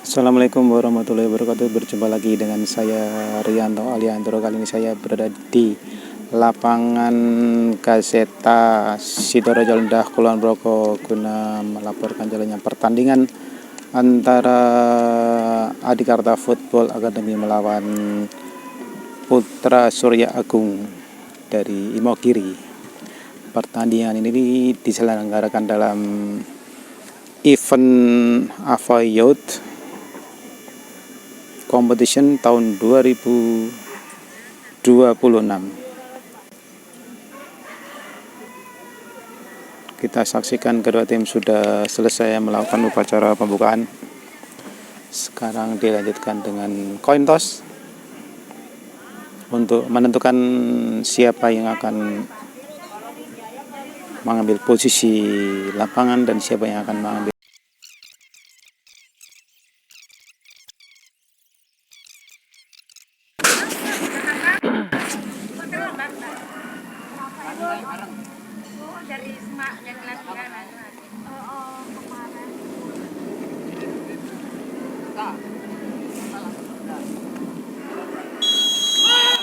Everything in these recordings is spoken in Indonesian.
Assalamualaikum warahmatullahi wabarakatuh. Berjumpa lagi dengan saya Rianto Aliantoro. Kali ini saya berada di lapangan Gazeta Sidoarjo Lendah Kulon Progo guna melaporkan jalannya pertandingan antara Adikarta Football Academy melawan Putra Surya Agung dari Imogiri. Pertandingan ini diselenggarakan dalam event AFA Youth Competition tahun 2026. Kita saksikan kedua tim sudah selesai melakukan upacara pembukaan. Sekarang dilanjutkan dengan coin toss untuk menentukan siapa yang akan mengambil posisi lapangan dan siapa yang akan mengambil.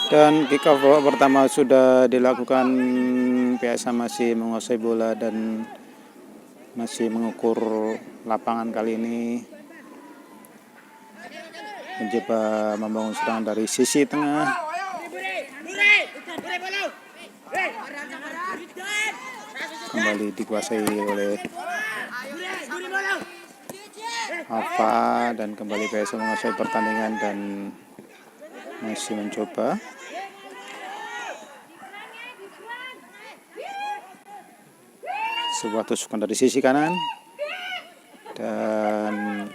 Dan kick off babak pertama sudah dilakukan. PSA masih menguasai bola dan masih mengukur lapangan. Kali ini mencoba membangun serangan dari sisi tengah. Kembali dikuasai oleh AFA dan kembali PSA menguasai pertandingan dan masih mencoba. Sebuah tusukan dari sisi kanan dan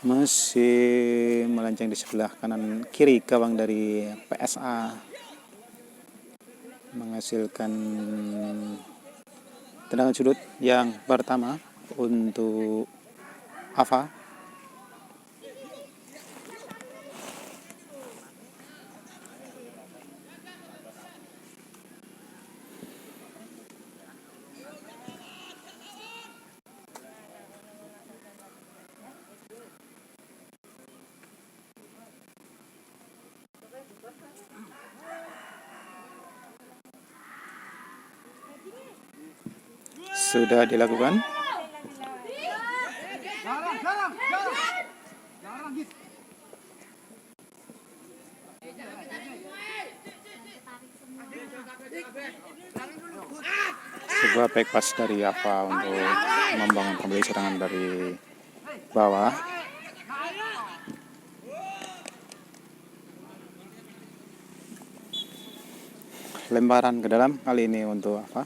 masih melenceng di sebelah kanan kiri gawang dari PSA, menghasilkan tendangan sudut yang pertama untuk AFA. Sudah dilakukan. Sebuah back pass dari AFA untuk membangun kembali serangan dari bawah. Lemparan ke dalam kali ini untuk AFA.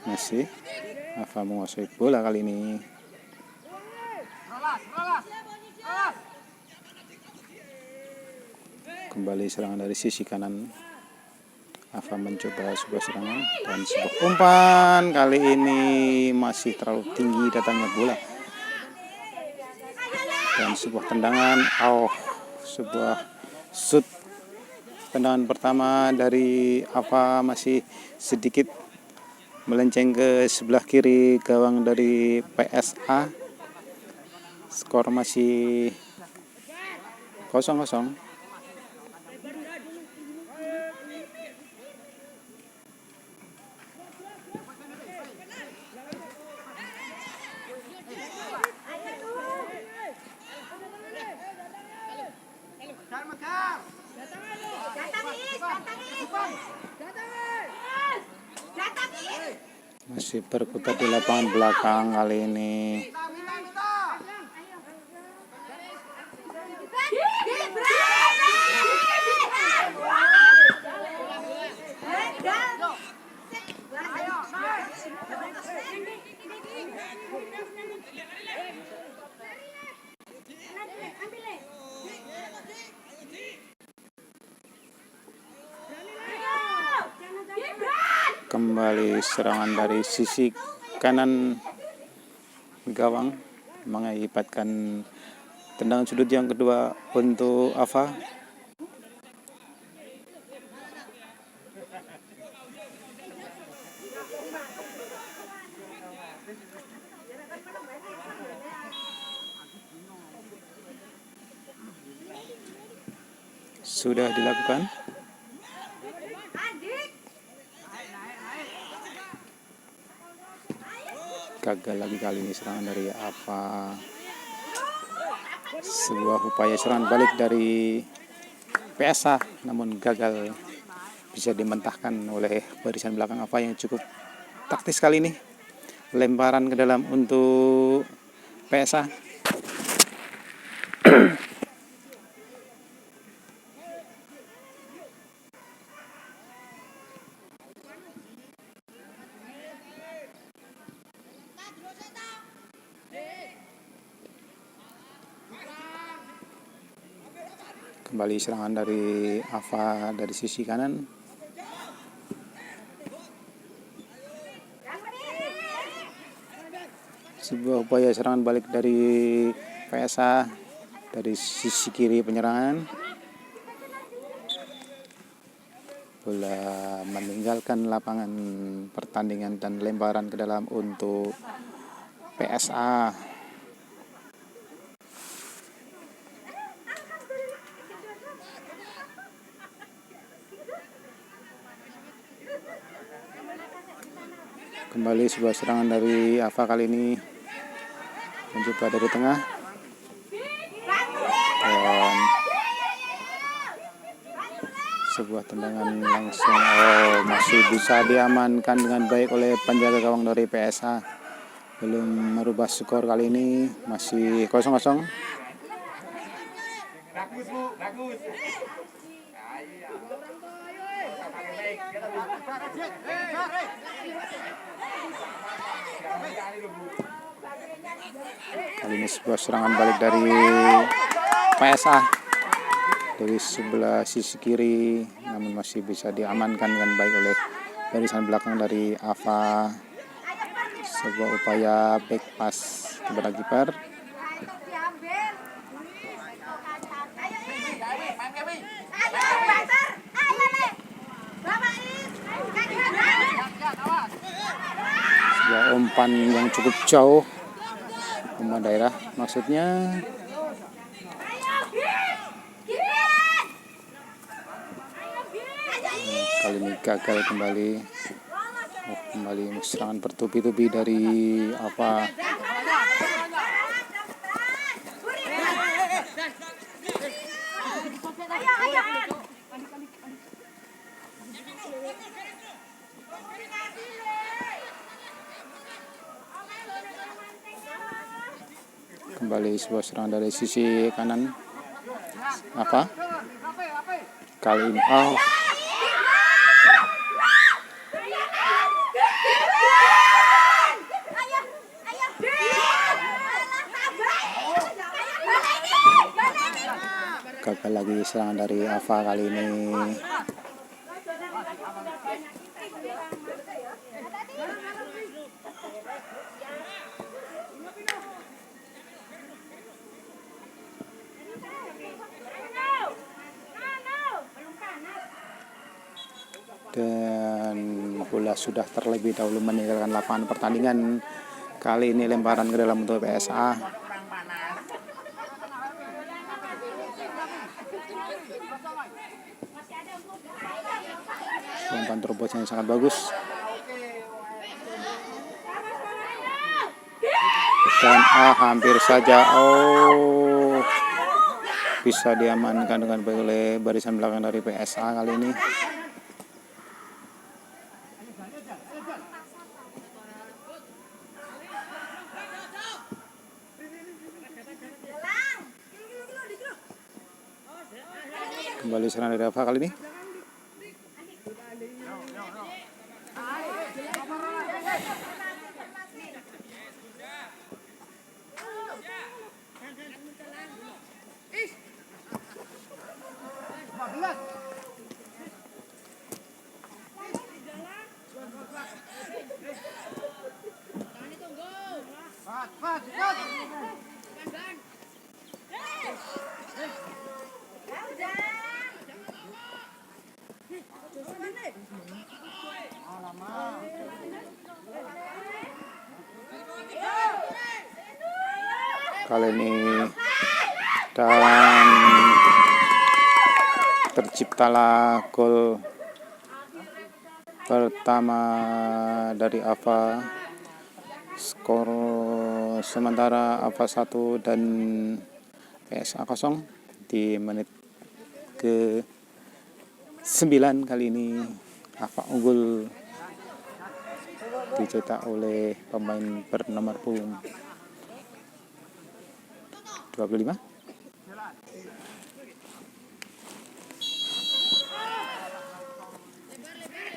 Masih AFA menguasai bola kali ini. Kembali serangan dari sisi kanan. AFA mencoba sebuah serangan dan sebuah umpan. Kali ini masih terlalu tinggi datangnya bola. Dan sebuah tendangan. Sebuah shoot. Tendangan pertama dari AFA masih sedikit melenceng ke sebelah kiri gawang dari PSA. Skor masih 0-0. Masih berkutat di lapangan belakang kali ini. Kembali serangan dari sisi kanan gawang mengakibatkan tendangan sudut yang kedua untuk AFA. Sudah dilakukan. Gagal lagi kali ini serangan dari Ava. Sebuah upaya serangan balik dari PSA namun gagal, bisa dimentahkan oleh barisan belakang Ava yang cukup taktis kali ini. Lemparan ke dalam untuk PSA. Kembali serangan dari Ava dari sisi kanan. Sebuah upaya serangan balik dari PSA dari sisi kiri penyerangan. Bola meninggalkan lapangan pertandingan dan lemparan ke dalam untuk PSA. Kembali sebuah serangan dari Ava kali ini mencoba dari tengah dan sebuah tendangan langsung masih bisa diamankan dengan baik oleh penjaga gawang dari PSA. Belum merubah skor kali ini, masih 0-0. Kali ini sebuah serangan balik dari PSA dari sebelah sisi kiri, namun masih bisa diamankan dengan baik oleh barisan belakang dari Ava. Sebuah upaya back pass kepada kiper. Sebuah umpan yang cukup jauh, umpan daerah maksudnya. Kali ini gagal kembali. Kembali serangan bertubi-tubi dari Ava. Kembali sebuah serangan dari sisi kanan Ava. Kali ini gagal lagi serangan dari Ava kali ini. Dan bola sudah terlebih dahulu meninggalkan lapangan pertandingan. Kali ini lemparan ke dalam untuk PSA. Umpan terobos yang sangat bagus. Dan hampir saja bisa diamankan dengan baik oleh barisan belakang dari PSA kali ini. Kembali serangan dari Ava kali ini. kali ini, dan terciptalah gol pertama dari Ava. Skor sementara Ava 1 dan PSA 0 di menit ke 9. Kali ini Ava unggul dicetak oleh pemain bernomor punggung 25.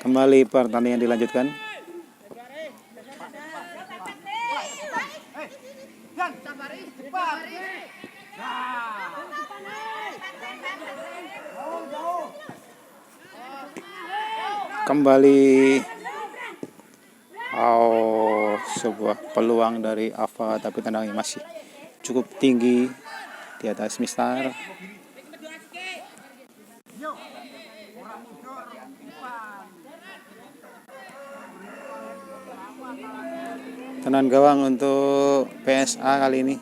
Kembali pertandingan dilanjutkan. Kembali sebuah peluang dari Ava, tapi tendangannya masih cukup tinggi di atas Mistar. Tendangan gawang untuk PSA kali ini.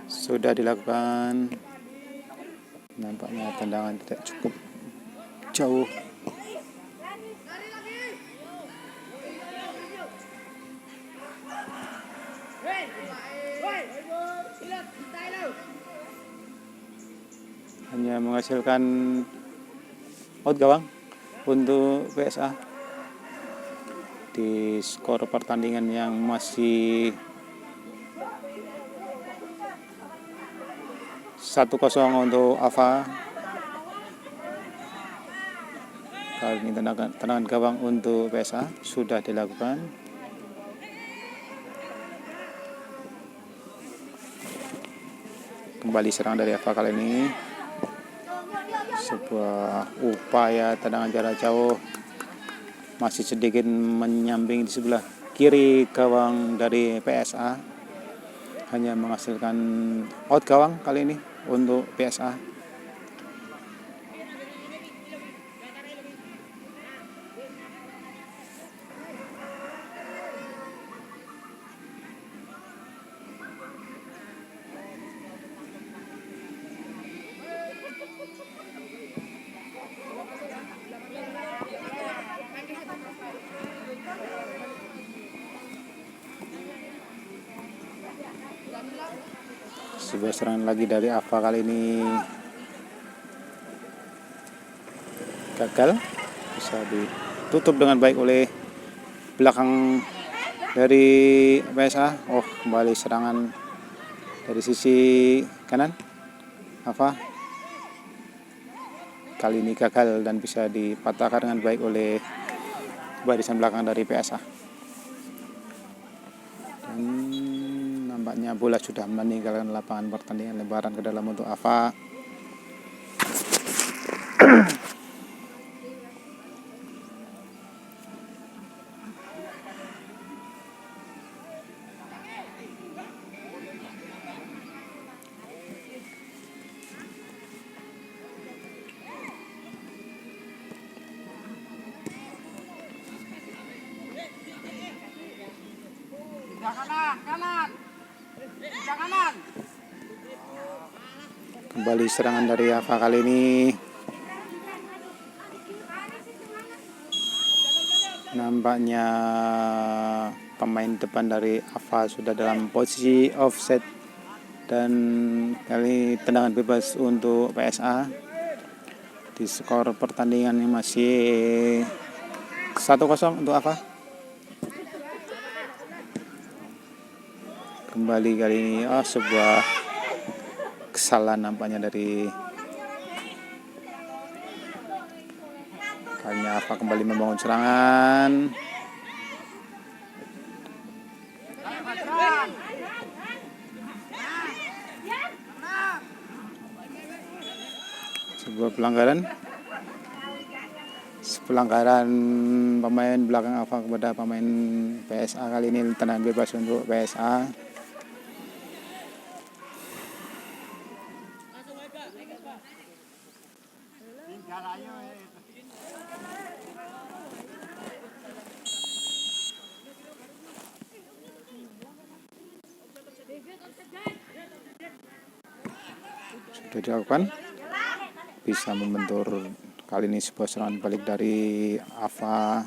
Sudah dilakukan. Nampaknya tendangan tidak cukup jauh. Hanya menghasilkan out gawang untuk PSA di skor pertandingan yang masih 1-0 untuk Ava. Kali ini tendangan gawang untuk PSA sudah dilakukan. Kembali serangan dari Ava kali ini. Sebuah upaya tendangan jarak jauh, masih sedikit menyamping di sebelah kiri gawang dari PSA. Hanya menghasilkan out gawang kali ini untuk PSA. Sebuah serangan lagi dari Ava kali ini gagal, bisa ditutup dengan baik oleh belakang dari PSA. Kembali serangan dari sisi kanan Ava. Kali ini gagal dan bisa dipatahkan dengan baik oleh barisan belakang dari PSA. Dan nampaknya bola sudah meninggalkan lapangan pertandingan, lebaran ke dalam untuk Ava. Kanan. Kembali serangan dari Ava kali ini. Nampaknya pemain depan dari Ava sudah dalam posisi offset, dan kali tendangan bebas untuk PSA. Di skor pertandingan yang masih 1-0 untuk Ava. Kembali kali ini sebuah kesalahan nampaknya dari kalinya Ava kembali membangun serangan. Sebuah pelanggaran pemain belakang Ava kepada pemain PSA. Kali ini tendangan bebas untuk PSA. sudah dilakukan, bisa membentur. Kali ini sebuah serangan balik dari Ava.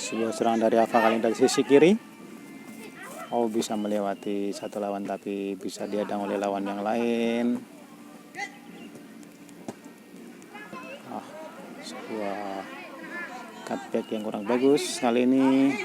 Sebuah serangan dari Ava kali ini dari sisi kiri. Oh, bisa melewati satu lawan tapi bisa dihadang oleh lawan yang lain. Sebuah cutback yang kurang bagus kali ini.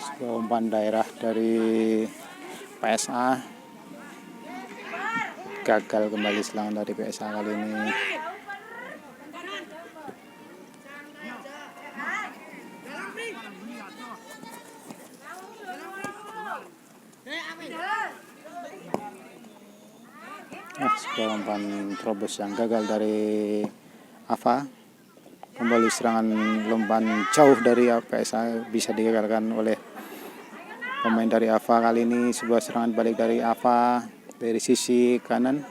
Sebuah umpan daerah dari PSA, gagal kembali serangan dari PSA kali ini. Sebuah umpan terobos yang gagal dari Ava. Kembali serangan umpan jauh dari PSA bisa digagalkan oleh pemain dari Ava kali ini. Sebuah serangan balik dari Ava dari sisi kanan.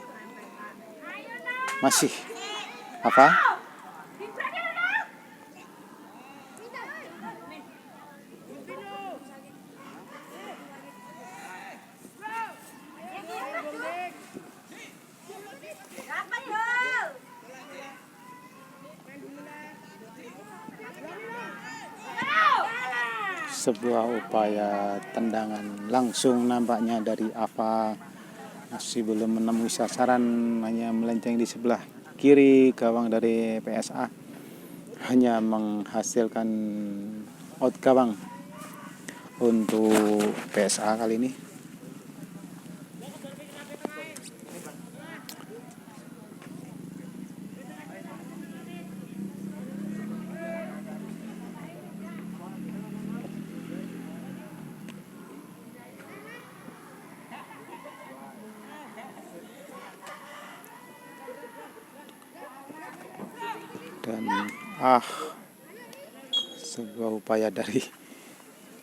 Masih Ava. Sebuah upaya tendangan langsung nampaknya dari Ava, masih belum menemui sasaran, hanya melenceng di sebelah kiri gawang dari PSA, hanya menghasilkan out gawang untuk PSA kali ini. Dan sebuah upaya dari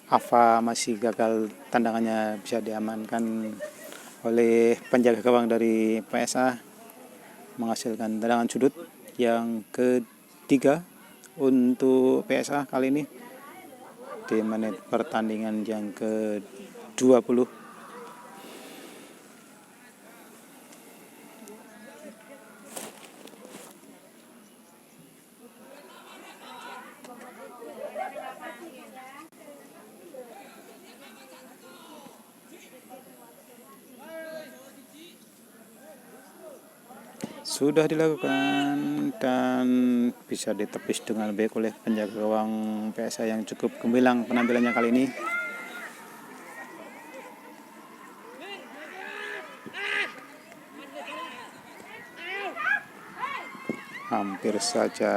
Ava masih gagal, tendangannya bisa diamankan oleh penjaga gawang dari PSA, menghasilkan tendangan sudut yang ketiga untuk PSA kali ini di menit pertandingan yang ke-20. Sudah dilakukan dan bisa ditepis dengan baik oleh penjaga gawang PSA yang cukup gemilang penampilannya kali ini. Hampir saja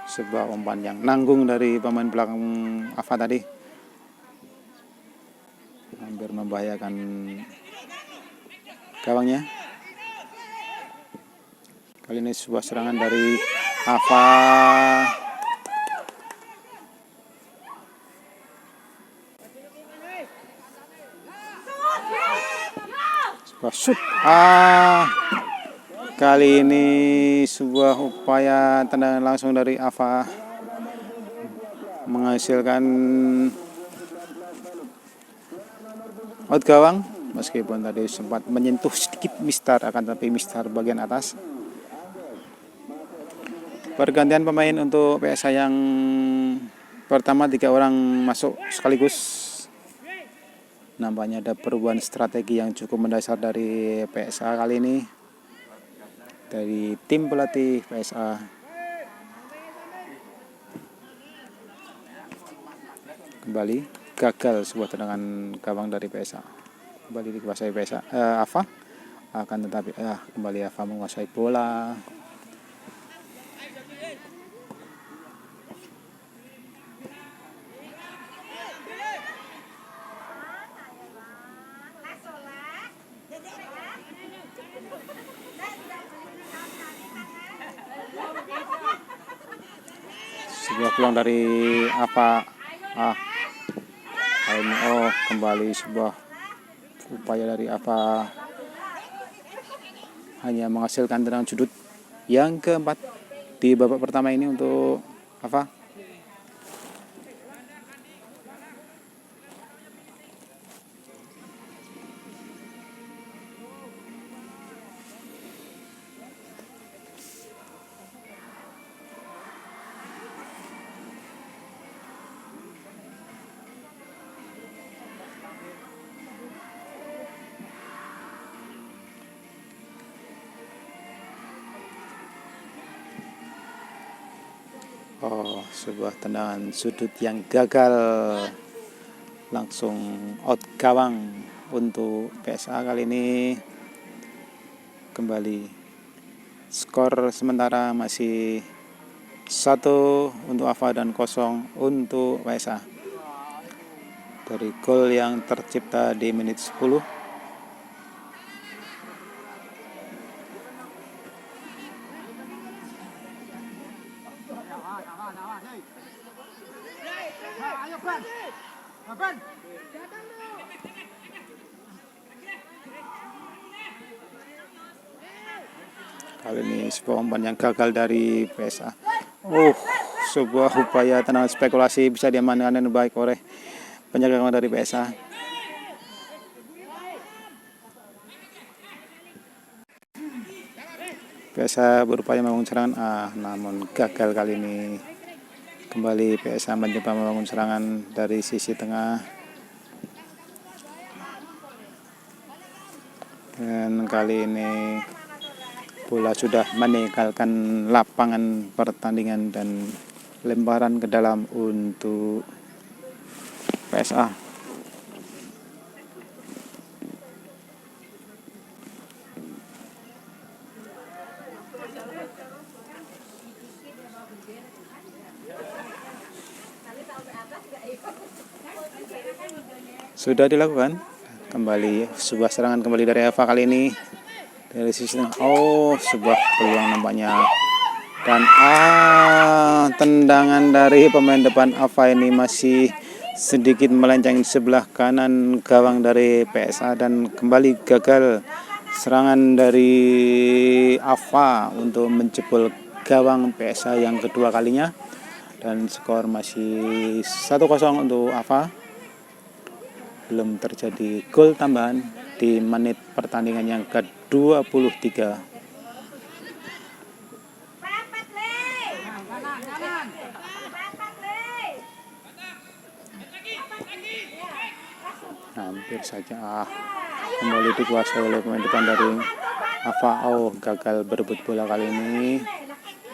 sebuah umpan yang nanggung dari pemain belakang Ava tadi, hampir membahayakan gawangnya. Kali ini sebuah serangan dari Ava. Sebuah shoot. Kali ini sebuah upaya tendangan langsung dari Ava menghasilkan out gawang, meskipun tadi sempat menyentuh sedikit mistar, akan tapi mistar bagian atas. Pergantian pemain untuk PSA yang pertama, 3 orang masuk sekaligus. Nampaknya ada perubahan strategi yang cukup mendasar dari PSA kali ini, dari tim pelatih PSA. Kembali gagal sebuah tendangan gawang dari PSA, kembali dikuasai PSA Ava, akan tetapi kembali Ava menguasai bola. sebuah peluang dari Ava. Ini kembali sebuah upaya dari Ava, hanya menghasilkan tendangan sudut yang keempat di babak pertama ini untuk Ava. Sebuah tendangan sudut yang gagal, langsung out gawang untuk PSA kali ini. Kembali skor sementara masih 1 untuk Ava dan 0 untuk PSA dari gol yang tercipta di menit 10. Kali ini sebuah umpan yang gagal dari PSA. Sebuah upaya tendangan spekulasi bisa diamankan dengan baik oleh penjaga gawang dari PSA. PSA berupaya membangun serangan, namun gagal kali ini. Kembali PSA mencoba membangun serangan dari sisi tengah, dan kali ini bola sudah meninggalkan lapangan pertandingan dan lemparan ke dalam untuk PSA. Sudah dilakukan kembali sebuah serangan kembali dari Ava kali ini dari sisi tengah. Sebuah peluang nampaknya, dan tendangan dari pemain depan Ava ini masih sedikit melenceng di sebelah kanan gawang dari PSA, dan kembali gagal serangan dari Ava untuk menjebol gawang PSA yang kedua kalinya, dan skor masih 1-0 untuk Ava. Belum terjadi gol tambahan di menit pertandingan yang ke-23. Hampir saja kembali dikuasai oleh pemain depan dari Ava. Gagal berebut bola kali ini.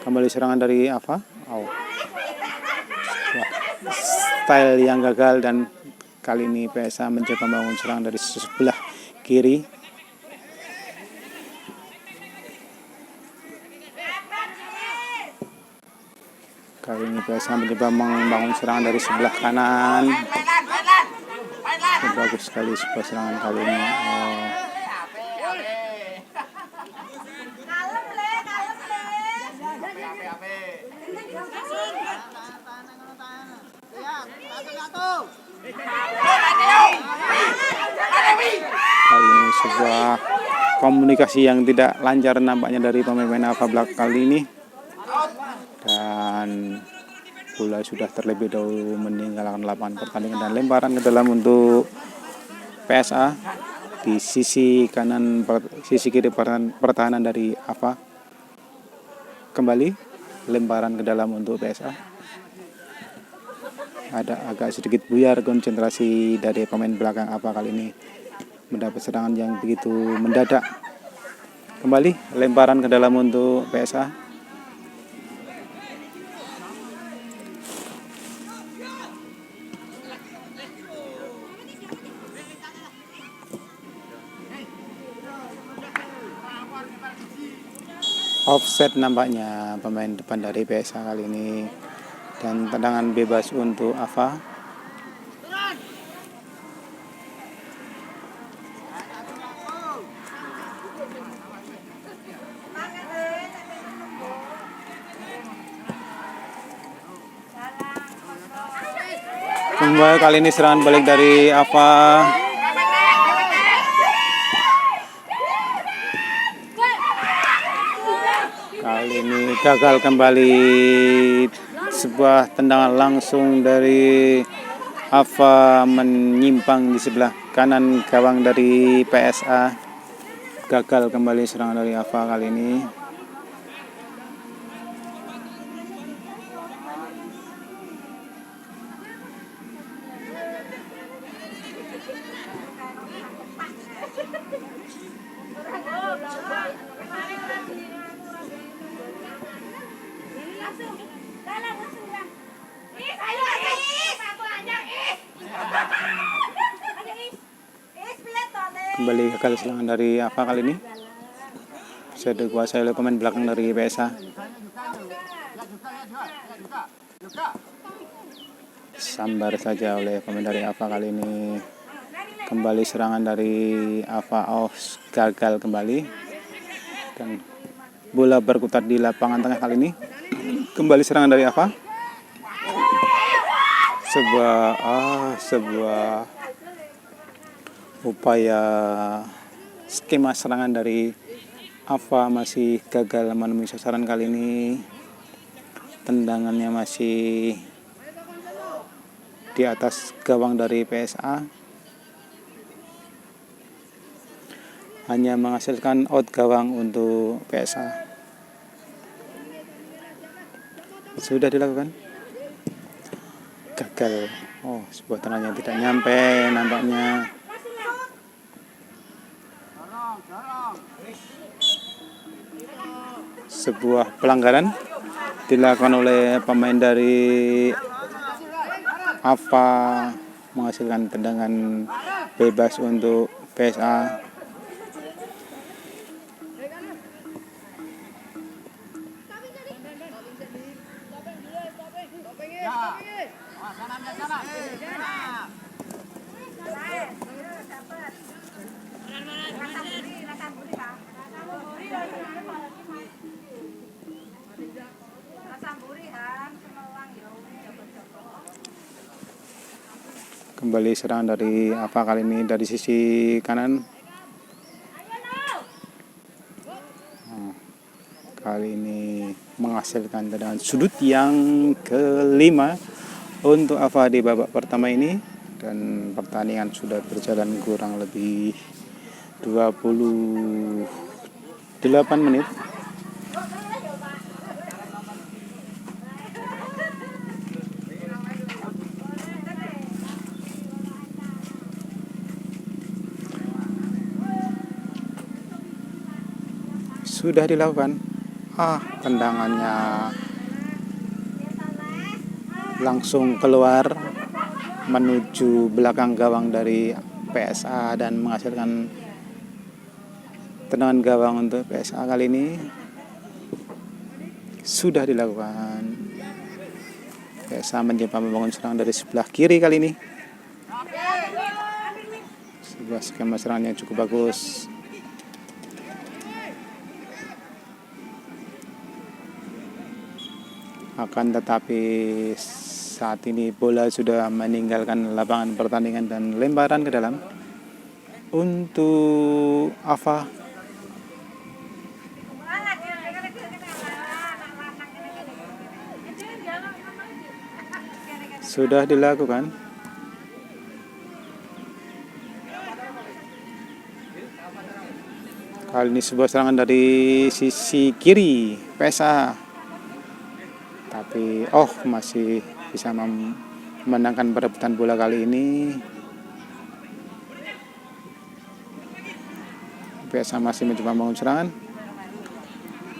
Kembali serangan dari Ava. Style yang gagal, dan kali ini PSA mencoba membangun serangan dari sebelah kiri. Kali ini PSA mencoba membangun serangan dari sebelah kanan. Bagus sekali sebuah serangan kali ini. Kali ini sebuah komunikasi yang tidak lancar nampaknya dari pemain-pemain Ava Black kali ini, dan bola sudah terlebih dahulu meninggalkan lapangan pertandingan dan lemparan ke dalam untuk PSA di sisi kanan, sisi kiri pertahanan dari Ava. Kembali lemparan ke dalam untuk PSA. Ada agak sedikit buyar konsentrasi dari pemain belakang Ava kali ini, mendapat serangan yang begitu mendadak. Kembali lemparan ke dalam untuk PSA. Offset nampaknya pemain depan dari PSA kali ini, dan tendangan bebas untuk Ava. Kali ini serangan balik dari Ava. Kali ini gagal kembali, sebuah tendangan langsung dari Ava menyimpang di sebelah kanan gawang dari PSA. Gagal kembali serangan dari Ava kali ini. Kembali gagal serangan dari Ava kali ini. Bisa dikuasai oleh pemain belakang dari PSA. Sambar saja oleh pemain dari Ava kali ini. Kembali serangan dari Ava, gagal kembali. Dan bola berkutat di lapangan tengah kali ini. Kembali serangan dari Ava. Sebuah upaya skema serangan dari Ava masih gagal menemui sasaran kali ini. Tendangannya masih di atas gawang dari PSA, hanya menghasilkan out gawang untuk PSA. Sudah dilakukan, gagal. Sebuah tendangan yang tidak nyampe nampaknya. Sebuah pelanggaran dilakukan oleh pemain dari Ava, menghasilkan tendangan bebas untuk PSA. Kembali serangan dari Ava kali ini dari sisi kanan. Kali ini menghasilkan tendangan sudut yang kelima untuk Ava di babak pertama ini. Dan pertandingan sudah berjalan kurang lebih 28 menit. Sudah dilakukan. Tendangannya langsung keluar menuju belakang gawang dari PSA dan menghasilkan tendangan gawang untuk PSA kali ini. Sudah dilakukan. PSA mencoba membangun serangan dari sebelah kiri kali ini. Sebuah skema serangan yang cukup bagus. Akan tetapi saat ini bola sudah meninggalkan lapangan pertandingan dan lemparan ke dalam untuk Ava. Sudah dilakukan. Kali ini sebuah serangan dari sisi kiri PSA. Tapi masih bisa memenangkan perebutan bola kali ini. PSA masih mencoba membangun serangan.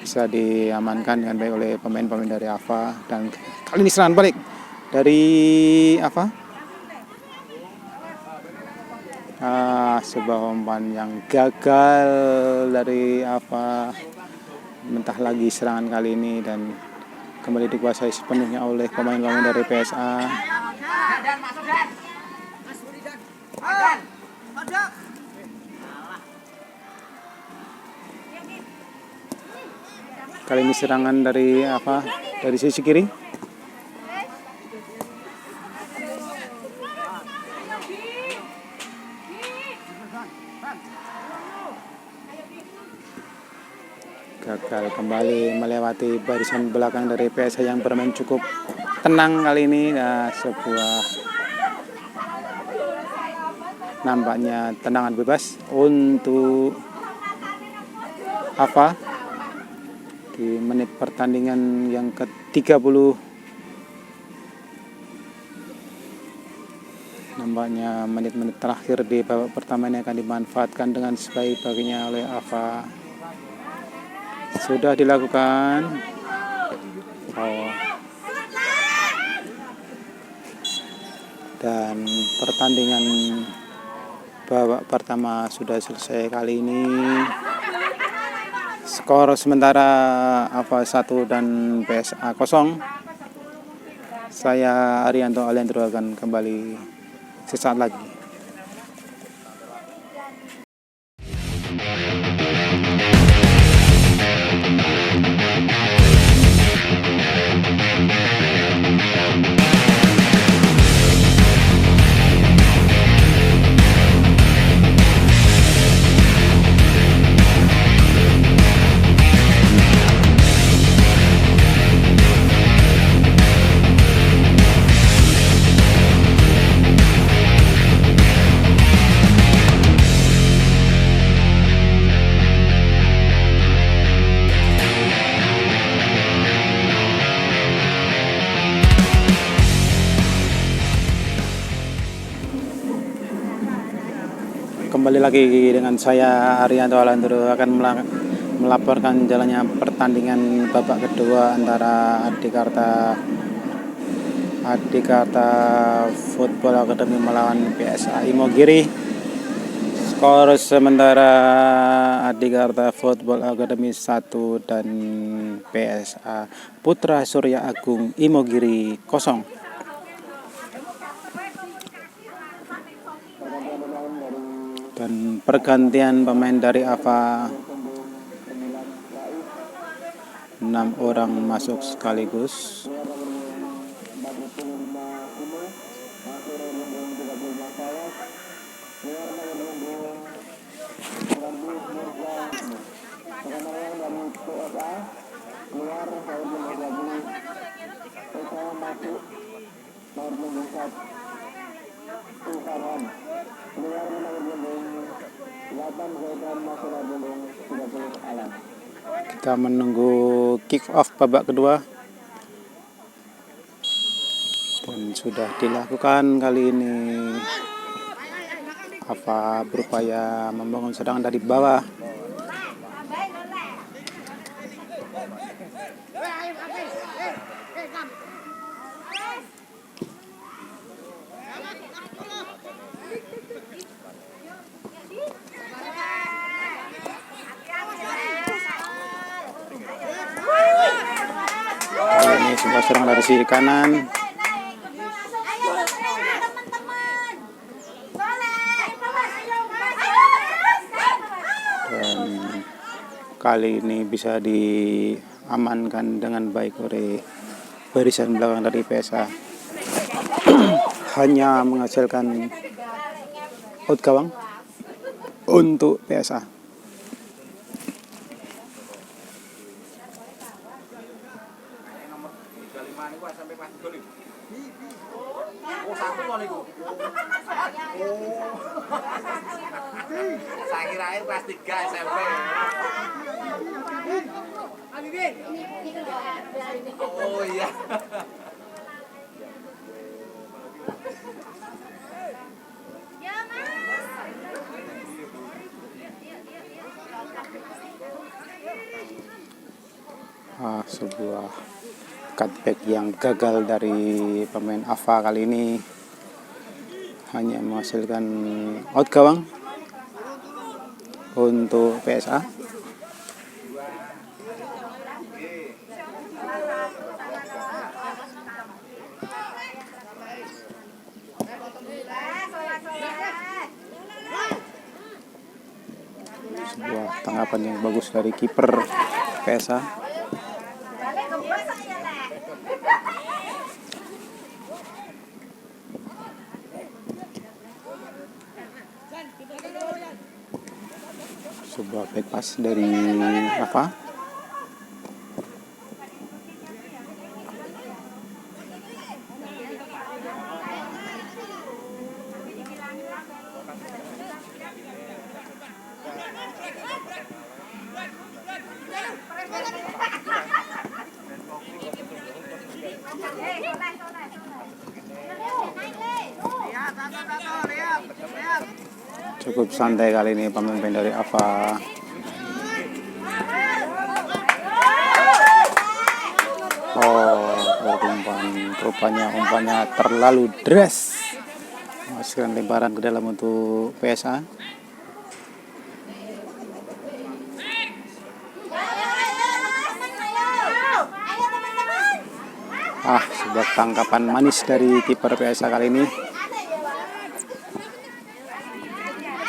Bisa diamankan dengan baik oleh pemain-pemain dari Ava. Dan kali ini serangan balik dari Ava. Sebuah umpan yang gagal dari Ava. Mentah lagi serangan kali ini dan kembali dikuasai sepenuhnya oleh pemain-pemain dari PSA. Kali ini serangan dari Ava dari sisi kiri. gagal kembali melewati barisan belakang dari PSA yang bermain cukup tenang kali ini. Nah, sebuah nampaknya tendangan bebas untuk Ava di menit pertandingan yang ke-30. Nampaknya menit-menit terakhir di babak pertama ini akan dimanfaatkan dengan sebaik-baiknya oleh Ava. Sudah dilakukan dan pertandingan babak pertama sudah selesai kali ini. Skor sementara Ava 1 dan PSA 0. Saya Arianto Aliandro akan kembali sesaat lagi. Kembali lagi dengan saya Arianto Alandro akan melaporkan jalannya pertandingan babak kedua antara Adikarta Football Academy melawan PSA Imogiri. Skor sementara Adikarta Football Academy 1 dan PSA Putra Surya Agung Imogiri 0. Dan pergantian pemain dari Ava, 6 orang masuk sekaligus. Kita menunggu kick off babak kedua dan sudah dilakukan kali ini. Ava berupaya membangun serangan dari bawah. Ini sebuah serangan dari sisi kanan. Dan kali ini bisa diamankan dengan baik oleh barisan belakang dari PSA. Hanya menghasilkan out gawang untuk PSA. Saya kirain kelas 3 SMP. Oh iya. Sebuah cutback yang gagal dari pemain Ava kali ini, hanya menghasilkan out gawang untuk PSA. Sebuah tanggapan yang bagus dari kiper PSA. Sebuah back pass dari Ava. Cukup santai kali ini pemimpin dari Ava. Oh, rupanya umpannya terlalu deras. Masukkan lemparan ke dalam untuk PSA. Sebuah tangkapan manis dari kiper PSA kali ini.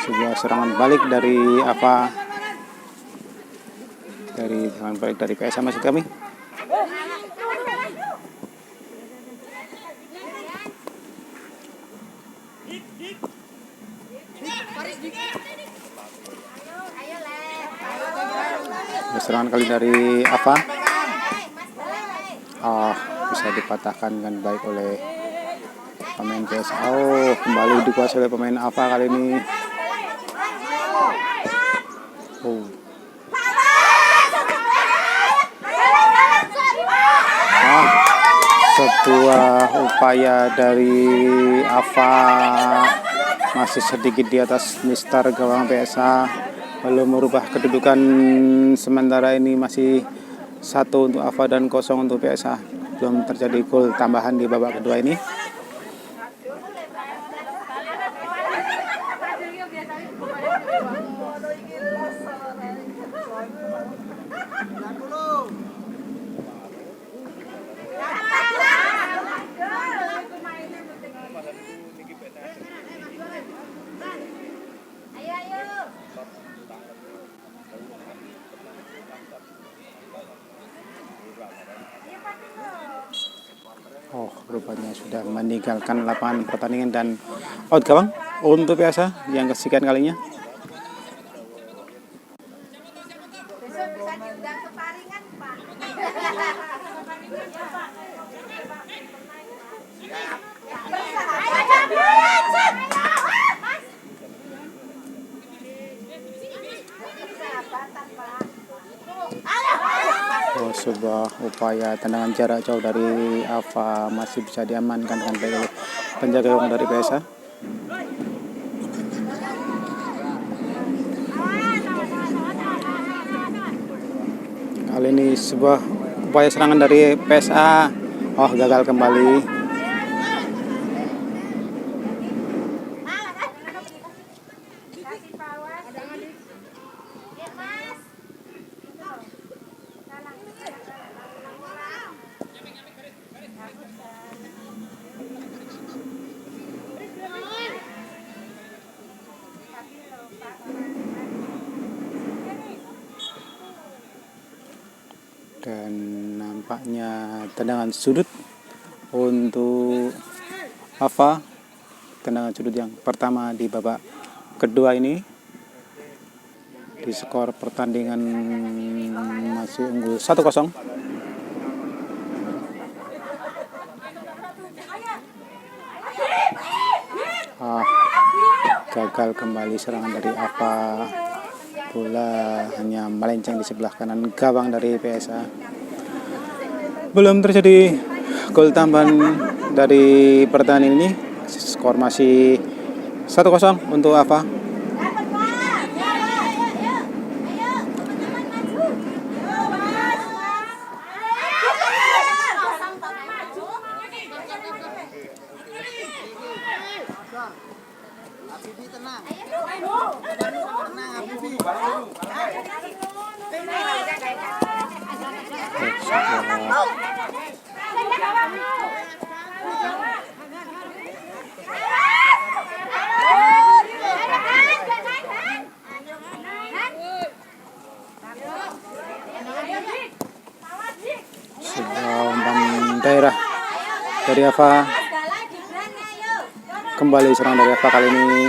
Sebuah serangan balik dari Ava. Serangan balik dari PSA maksud kami. Serangan kali dari Ava. Bisa dipatahkan dengan baik oleh pemain PSA. Kembali dikuasai oleh pemain Ava kali ini. Sebuah upaya dari Ava masih sedikit di atas Mister gawang PSA, belum merubah kedudukan. Sementara ini masih 1 untuk Ava dan 0 untuk PSA. Belum terjadi gol tambahan di babak kedua ini. Rupanya sudah meninggalkan lapangan pertandingan dan out gawang untuk PSA yang kesekian kalinya. Sebuah upaya tendangan jarak jauh dari Ava masih bisa diamankan dengan baik oleh penjaga gawang dari PSA. Kali ini sebuah upaya serangan dari PSA. Gagal kembali. Dan nampaknya tendangan sudut untuk Ava. Tendangan sudut yang pertama di babak kedua ini. Di skor pertandingan masih unggul 1-0. Gagal kembali serangan dari Ava. Bola hanya melenceng di sebelah kanan gawang dari PSA. Belum terjadi gol tambahan dari pertandingan ini. Skor masih 1-0 untuk Ava. Sebuah umpan daerah dari Ava. Kembali serang dari Ava kali ini.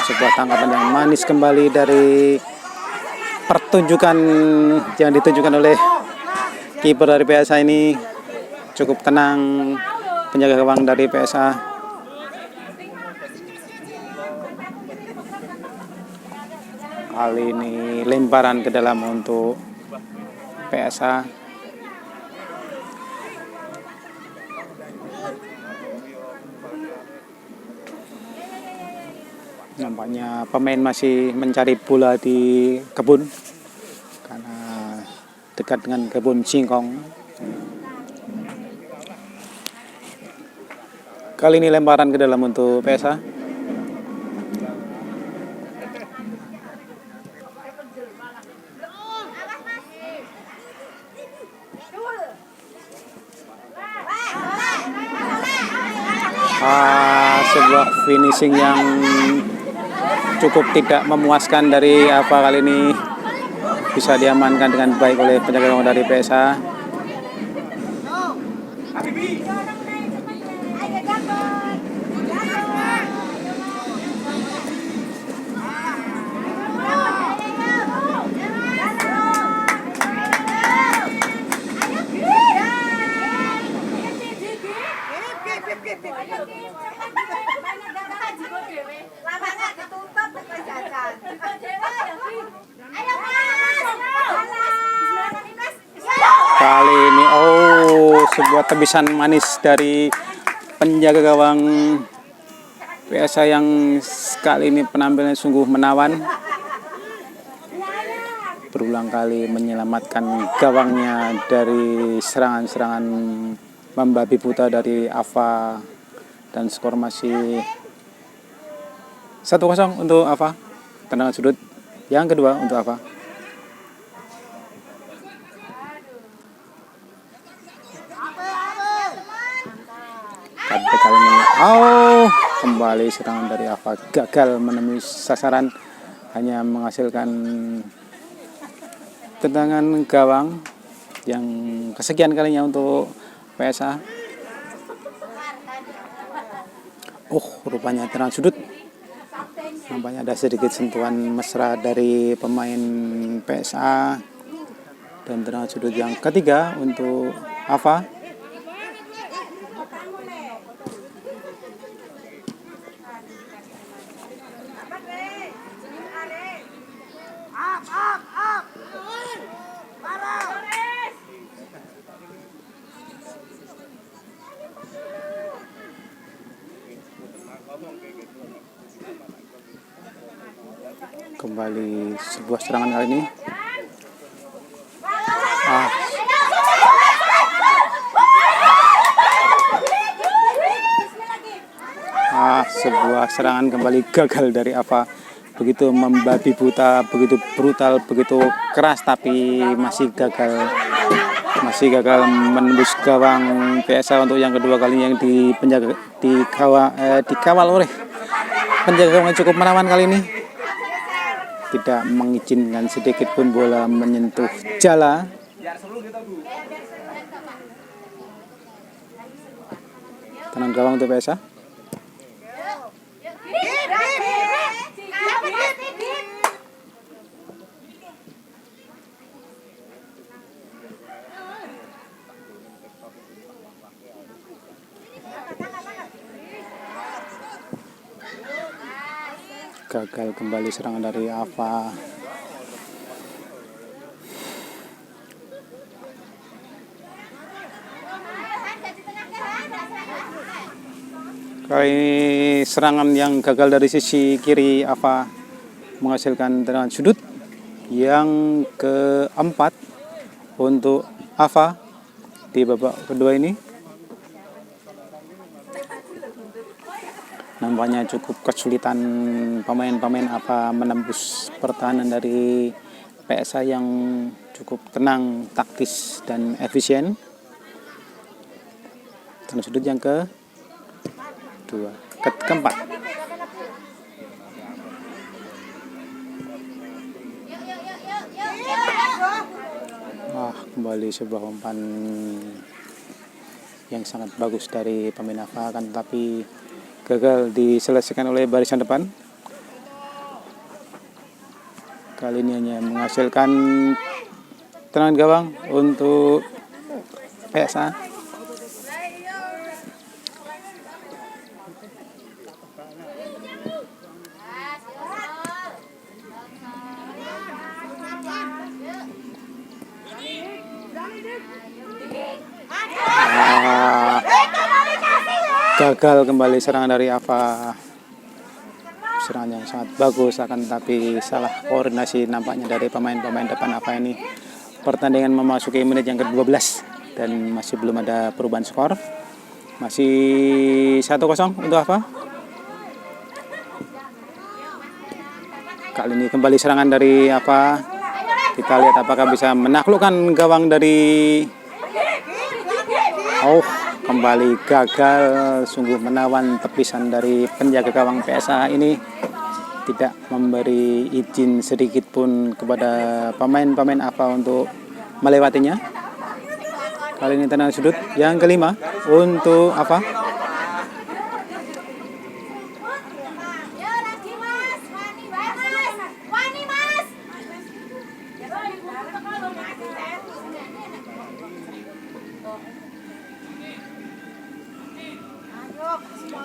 Sebuah tangkapan yang manis kembali dari pertunjukan yang ditunjukkan oleh kiper dari PSA ini. Cukup tenang penjaga gawang dari PSA. Kali ini lemparan ke dalam untuk PSA. Nampaknya pemain masih mencari bola di kebun karena dekat dengan kebun singkong. Kali ini lemparan ke dalam untuk PSA. Sebuah finishing yang cukup tidak memuaskan dari Ava kali ini, bisa diamankan dengan baik oleh penjaga gawang dari PSA. Kali ini sebuah tebisan manis dari penjaga gawang PSA yang kali ini penampilannya sungguh menawan, berulang kali menyelamatkan gawangnya dari serangan-serangan membabi buta dari Ava, dan skor masih 1-0 untuk Ava. Tendangan sudut yang kedua untuk Ava. Tapi kali ini kembali serangan dari Ava gagal menemui sasaran, hanya menghasilkan tendangan gawang yang kesekian kalinya untuk PSA. Rupanya tendangan sudut. Nampaknya ada sedikit sentuhan mesra dari pemain PSA, dan tendangan sudut yang ketiga untuk Ava. Kembali sebuah serangan kali ini. Sebuah serangan kembali gagal dari Ava. Begitu membabi buta, begitu brutal, begitu keras, tapi masih gagal menembus gawang PSA untuk yang kedua kalinya, yang dikawal oleh penjaga gawang yang cukup menawan kali ini. Tidak mengizinkan sedikit pun bola menyentuh jala. Tenang gawang untuk PSA. Gagal kembali serangan dari Ava. Kali ini serangan yang gagal dari sisi kiri Ava menghasilkan tendangan sudut yang keempat untuk Ava di babak kedua ini. Nampaknya cukup kesulitan pemain-pemain Ava menembus pertahanan dari PSA yang cukup tenang, taktis, dan efisien. Tendangan sudut yang keempat. Kembali sebuah umpan yang sangat bagus dari pemain Ava, tapi gagal diselesaikan oleh barisan depan. Kali ini hanya menghasilkan tendangan gawang untuk PSA. Gagal kembali serangan dari Ava. Serangan yang sangat bagus, akan tetapi salah koordinasi nampaknya dari pemain-pemain depan Ava ini. Pertandingan memasuki menit yang ke-12 dan masih belum ada perubahan skor. Masih 1-0 untuk Ava. Kali ini kembali serangan dari Ava. Kita lihat apakah bisa menaklukkan gawang dari kembali gagal. Sungguh menawan tepisan dari penjaga gawang PSA ini, tidak memberi izin sedikit pun kepada pemain-pemain Ava untuk melewatinya. Kali ini tendangan sudut yang kelima untuk Ava.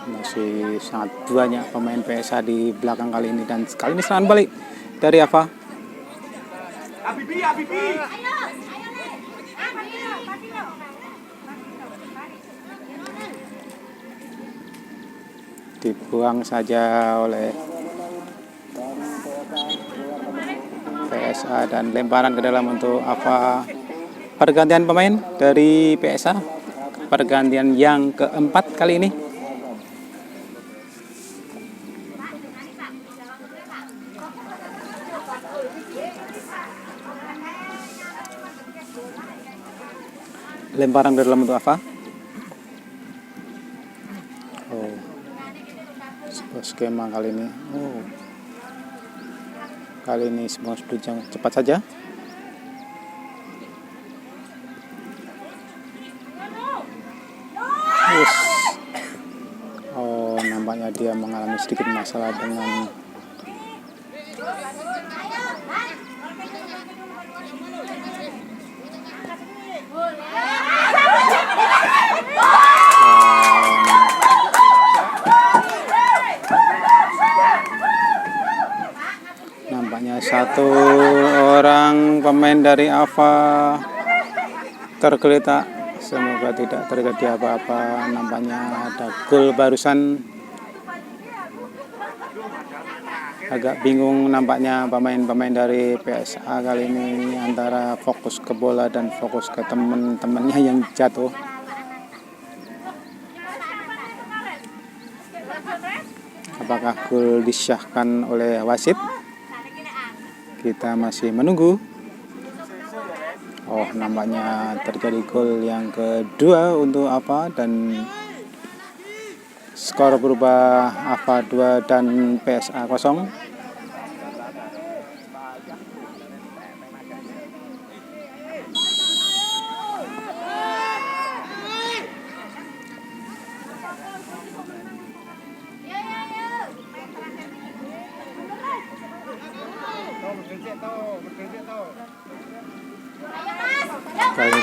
Masih sangat banyak pemain PSA di belakang kali ini, dan kali ini serangan balik dari Ava. Dibuang saja oleh PSA dan lemparan ke dalam untuk Ava. Pergantian pemain dari PSA, pergantian yang keempat kali ini. Lemparan ke dalam untuk Ava. Sebuah skema kali ini. Kali ini semua sudut yang cepat saja. Nampaknya dia mengalami sedikit masalah dengan satu orang pemain dari Ava tergeletak. Semoga tidak terjadi apa-apa. Nampaknya ada gol barusan. Agak bingung nampaknya pemain-pemain dari PSA kali ini, antara fokus ke bola dan fokus ke teman-temannya yang jatuh. Apakah gol disahkan oleh wasit? Kita masih menunggu. Nampaknya terjadi gol yang kedua untuk Ava, dan skor berubah Ava 2 dan PSA 0.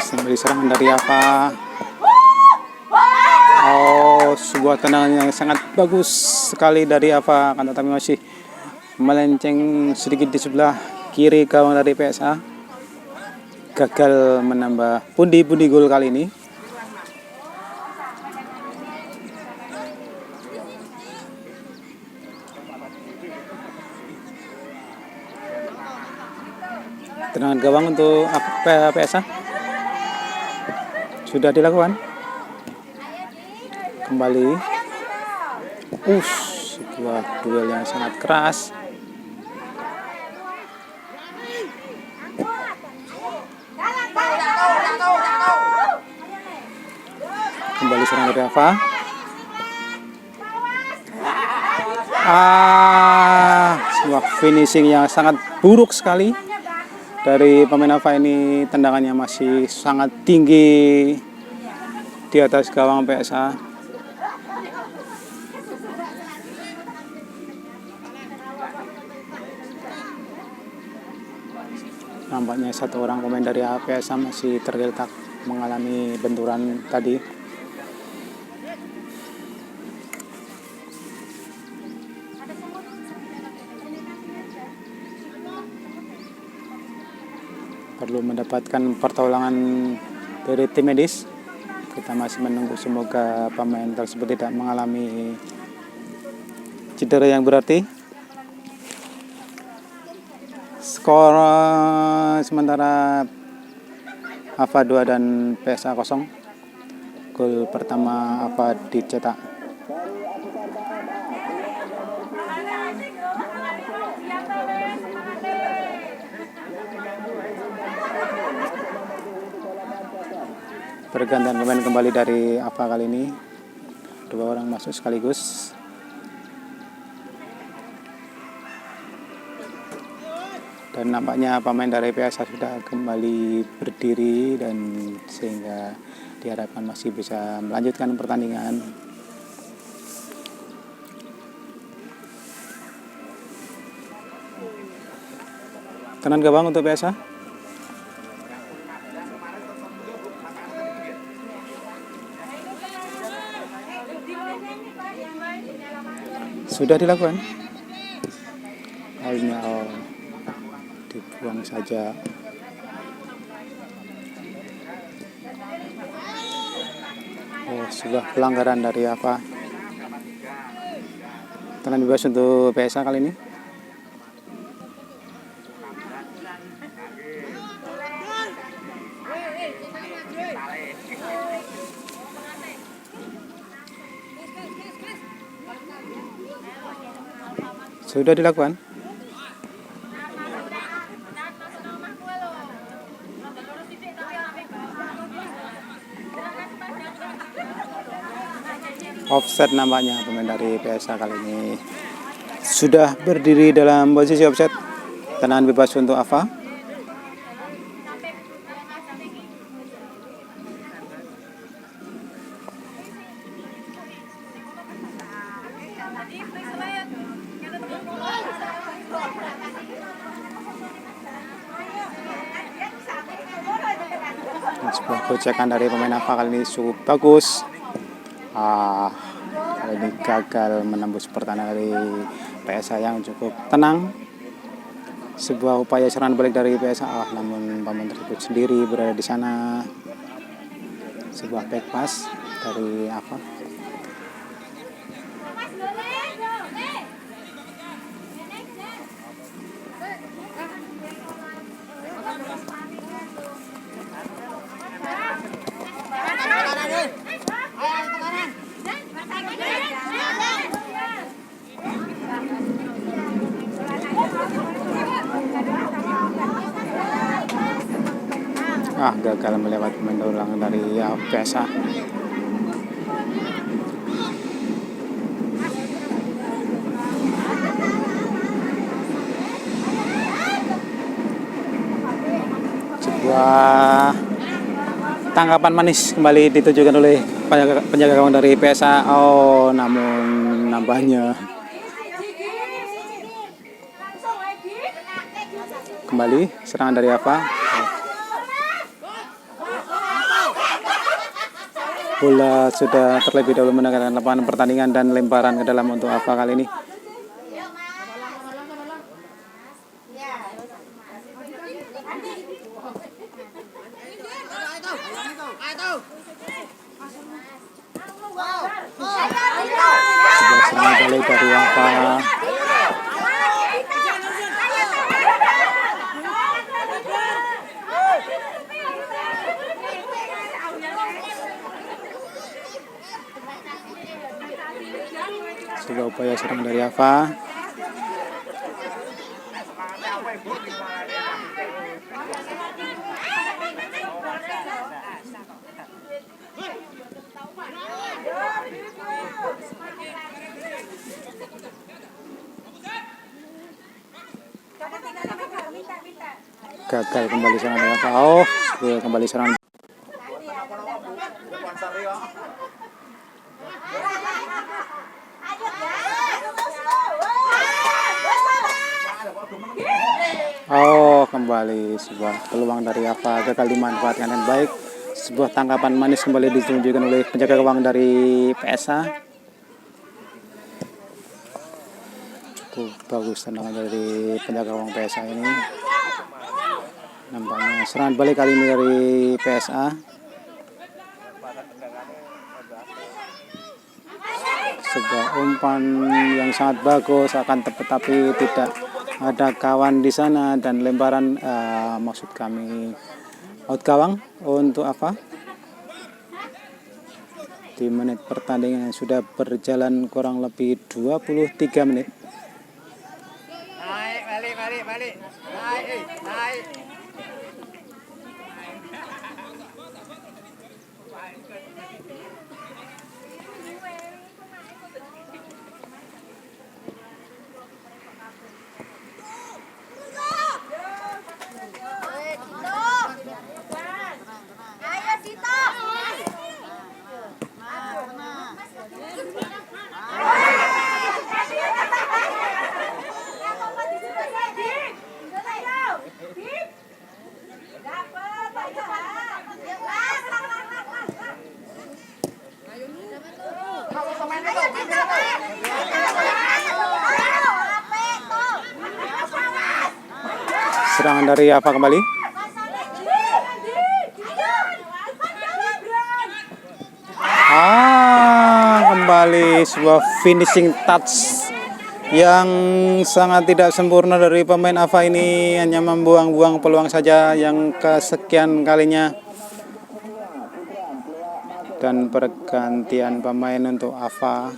Kembali serangan dari Ava. Sebuah tendangan yang sangat bagus sekali dari Ava, akan tetapi masih melenceng sedikit di sebelah kiri gawang dari PSA. Gagal menambah pundi-pundi gol kali ini. Tendangan gawang untuk PSA sudah dilakukan. Kembali. Sebuah duel yang sangat keras. Kembali serangan dari Ava. Sebuah finishing yang sangat buruk sekali dari pemain Ava ini. Tendangannya masih sangat tinggi di atas gawang PSA. Nampaknya satu orang pemain dari PSA masih tergeletak mengalami benturan tadi. perlu mendapatkan pertolongan dari tim medis. Kita masih menunggu, semoga pemain tersebut tidak mengalami cedera yang berarti. Skor sementara AFA 2 dan PSA 0. Gol pertama AFA dicetak. Pergantian pemain kembali dari AFA kali ini. 2 orang masuk sekaligus. Dan nampaknya pemain dari PSA sudah kembali berdiri, dan sehingga diharapkan masih bisa melanjutkan pertandingan. Tenan gawang untuk PSA. Sudah dilakukan. Akhirnya dibuang saja. Sebuah pelanggaran dari AFA. Tenang bebas untuk PSA kali ini. Sudah dilakukan. Offset nampaknya pemain dari PSA kali ini sudah berdiri dalam posisi offset. Tendangan bebas untuk AFA. Sebuah gocekan dari pemain AFA kali ini cukup bagus. Kali ini gagal menembus pertahanan dari PSA yang cukup tenang. Sebuah upaya serangan balik dari PSA, namun pemain tersebut sendiri berada di sana. Sebuah back pass dari AFA. Gagal melewati pemain ulang dari PSA. Sebuah tangkapan manis kembali ditujukan oleh penjaga gawang dari PSA. Namun nampaknya kembali serangan dari AFA. Bola sudah terlebih dahulu meninggalkan lapangan pertandingan dan lemparan ke dalam untuk AFA kali ini. Sebuah serangan balik dari AFA. Sebuah upaya serang dari AFA. Gagal kembali serangan dari AFA. Kembali serangan. Kembali sebuah peluang dari AFA gagal dimanfaatkan dengan baik. Sebuah tangkapan manis kembali ditunjukkan oleh penjaga gawang dari PSA. Cukup bagus tendangan dari penjaga gawang PSA ini. Nampaknya serangan balik kali ini dari PSA. Sebuah umpan yang sangat bagus, akan tepat tapi tidak ada kawan di sana, dan lemparan maksud kami out gawang untuk apa? Di menit pertandingan yang sudah berjalan kurang lebih 23 menit. Naik, balik. Naik. Serangan dari apa kembali? Kembali sebuah finishing touch yang sangat tidak sempurna dari pemain AFA ini, hanya membuang-buang peluang saja yang kesekian kalinya. Dan pergantian pemain untuk AFA.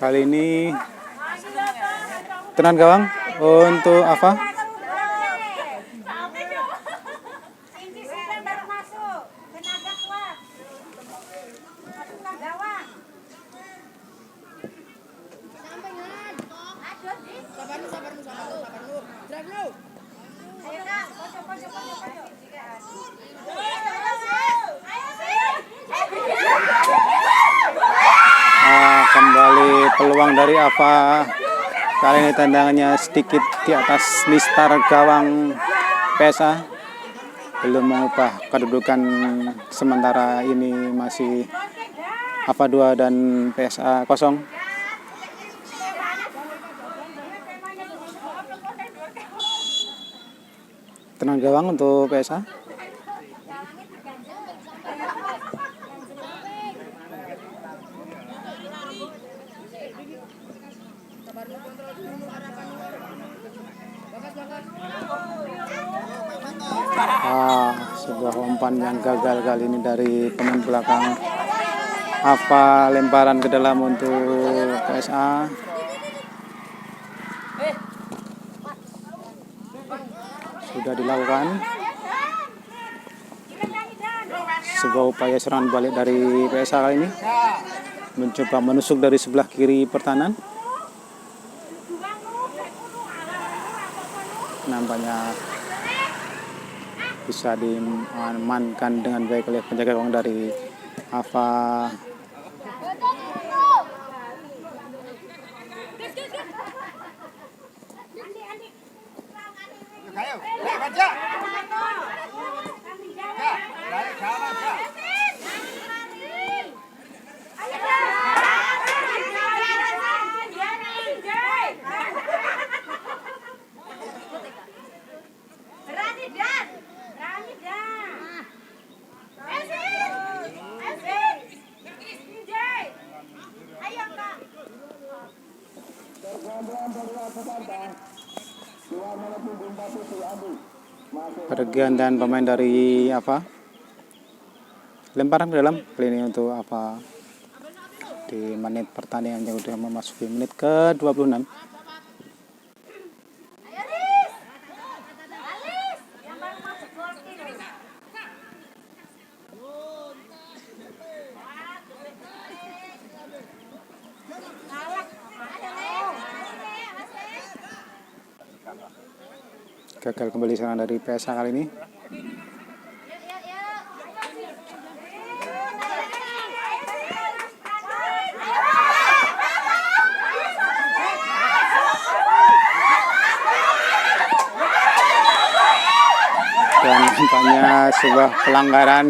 Kali ini tenan gawang untuk AFA. Kembali peluang dari AFA. Kali ini tendangannya sedikit di atas mistar gawang PSA. Belum mengubah kedudukan sementara ini, masih AFA 2 dan PSA 0. Tenang gawang untuk PSA. Sebuah umpan yang gagal kali ini dari pemain belakang AFA, lemparan ke dalam untuk PSA. Sudah dilakukan sebuah upaya serangan balik dari PSA kali ini, mencoba menusuk dari sebelah kiri pertahanan. Nampaknya bisa diamankan dengan baik oleh penjaga gawang dari AFA. Pergantian pemain dari AFA, lemparan ke dalam kali ini untuk AFA di menit pertandingan yang sudah memasuki menit ke-26. Gagal kembali serangan dari PSA kali ini. Dan nampaknya sebuah pelanggaran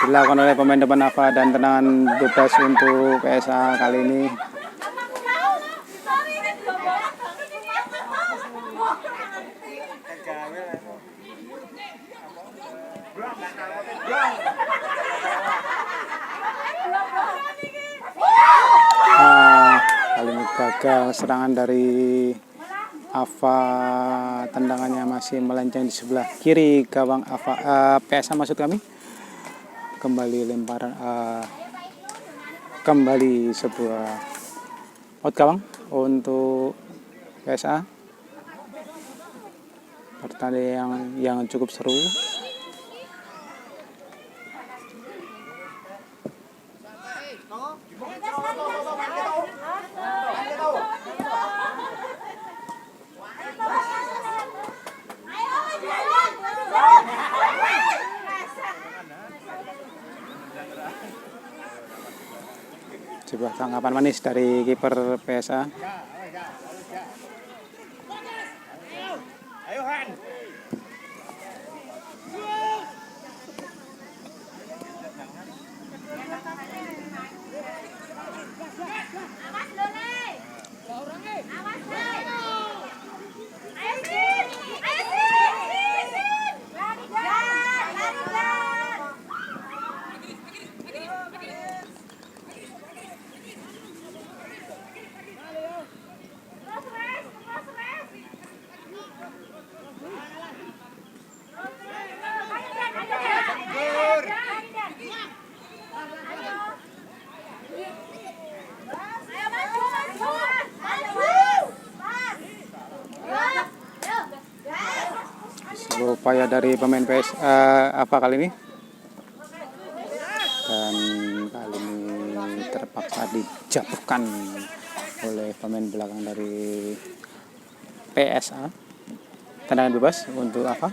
dilakukan oleh pemain depan AFA dan tendangan bebas untuk PSA kali ini. Kali ini gagal serangan dari AFA, tendangannya masih melenceng di sebelah kiri gawang AFA, PSA maksud kami. Kembali lemparan, kembali sebuah out gawang untuk PSA. Pertandingan yang cukup seru. Sebuah tangkapan manis dari kiper PSA. Ayo Han. Sebuah upaya dari pemain PSA AFA kali ini, dan kali ini terpaksa dijatuhkan oleh pemain belakang dari PSA. Tendangan bebas untuk AFA.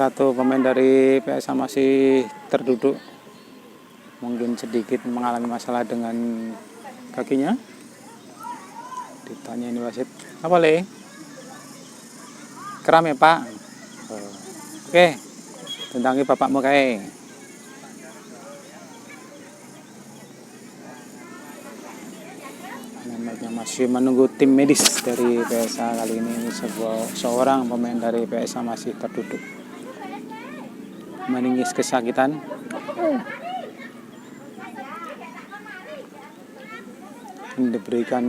Satu pemain dari PSA masih terduduk, mungkin sedikit mengalami masalah dengan kakinya. Ditanya ini wasit, apa le? Kram ya pak? Oke, tendangi bapakmu kayak. Nampaknya masih menunggu tim medis dari PSA kali ini. Seorang pemain dari PSA masih terduduk, menangis kesakitan. Diberikan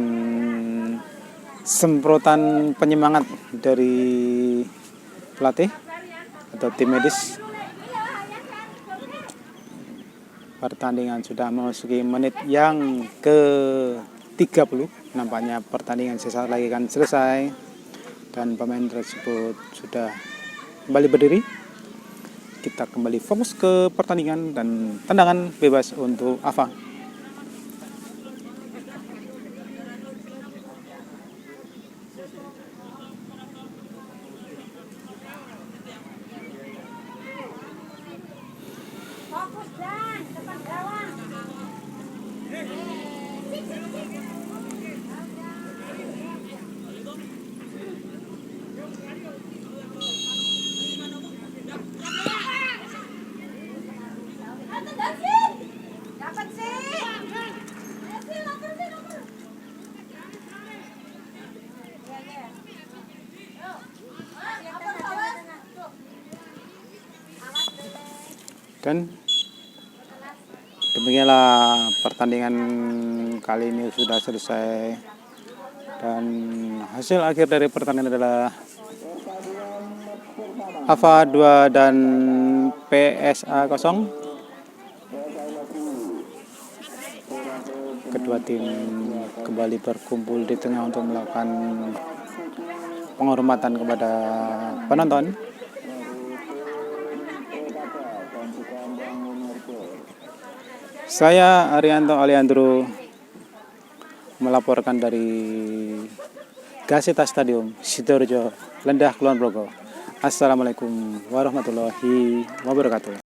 semprotan penyemangat dari pelatih atau tim medis. Pertandingan sudah memasuki menit yang ke-30. Nampaknya pertandingan sesaat lagi akan selesai dan pemain tersebut sudah kembali berdiri. Kita kembali fokus ke pertandingan dan tendangan bebas untuk AFA. Fokus dan depan gawang. Dapat sih. Dan demikianlah pertandingan kali ini sudah selesai, dan hasil akhir dari pertandingan adalah AFA 2 dan PSA 0. Kedua tim kembali berkumpul di tengah untuk melakukan penghormatan kepada penonton. Saya Arianto Aliandro melaporkan dari Gazeta Stadium Sidoarjo, Lendah, Kulon Progo. Assalamualaikum warahmatullahi wabarakatuh.